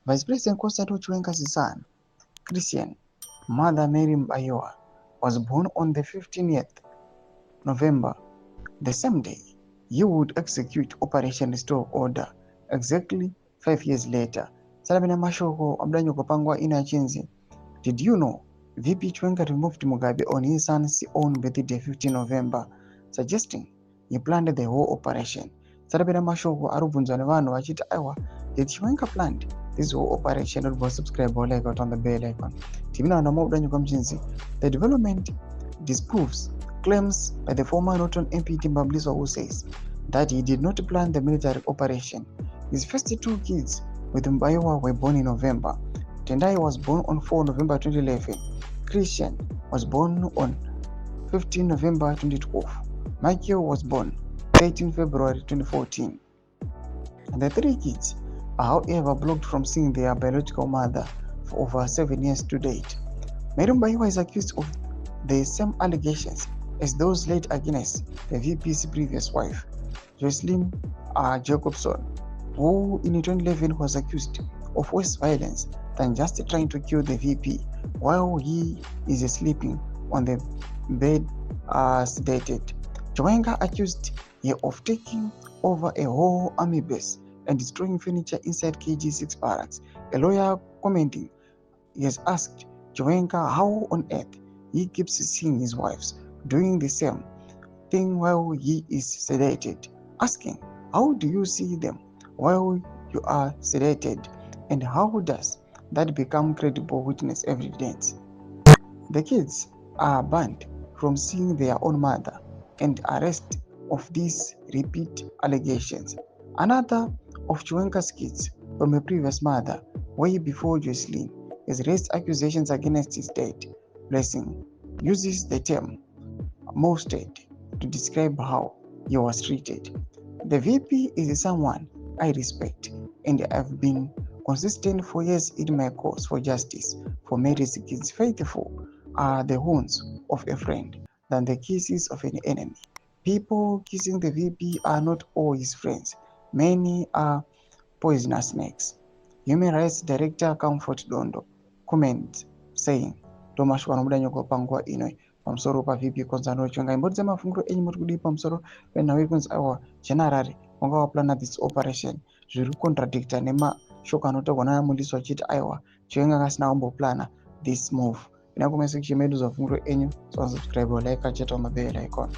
Vice President Constantine Chiwenga's son, Christian, mother Mary Mbayowa, was born on the 15th November, the same day he would execute Operation Restore Order, exactly 5 years later. Salabina Mashoko, Abdanyo Kopangwa Inachinzi. Did you know VP Chiwenga removed Mugabe on his son's own birthday, 15 November, suggesting he planned the whole operation? Salabina Mashoko, Arubunzo Nevano, Wachita Iowa. Did Chiwenga planned this whole operation? Or was subscribe or like on the bell icon? Tivina na Abdanyo Komchinzi. The development disproves claims by the former Norton MP Timba Mliso, who says that he did not plan the military operation. His first two kids with Mbayowa were born in November. Tendai was born on 4 November 2011. Christian was born on 15 November 2012. Michael was born 13 February 2014. And the three kids are, however, blocked from seeing their biological mother for over 7 years to date. Mary Mbayowa is accused of the same allegations as those laid against the VP's previous wife, Jocelyn Jacobson, who in 2011 was accused of worse violence than just trying to kill the VP while he is sleeping on the bed sedated. Chiwenga accused her of taking over a whole army base and destroying furniture inside KG6 barracks. A lawyer commenting, he has asked Chiwenga how on earth he keeps seeing his wives doing the same thing while he is sedated, asking, how do you see them while you are sedated, and how does that become credible witness evidence? The kids are banned from seeing their own mother and arrest of these repeat allegations. Another of Chiwenga's kids from a previous mother, way before Jocelyn, has raised accusations against his dad. Blessing uses the term molested to describe how he was treated. The VP is someone I respect, and I've been consistent for years in my cause for justice for Mary's kids. Faithful are the wounds of a friend than the kisses of an enemy. People kissing the VP are not all his friends. Many are poisonous snakes. Human Rights Director Comfort Dondo comments saying, Thomas Wanamudanyoko Pangwa Inoi, pamusoro pa-VP Constantine Chiwenga imboni dzamafunguro enyu muri kudii pamusoro penhau yekunzi awa generally wanga waplana this operation zviri kucontradicta nemashoko anotaurwa nana Mliso achiti aiwa Chiwenga akasina kumboplana this move. Ina kuma section medu zvafunguro enyu, so subscribe or like acheta mabell icon.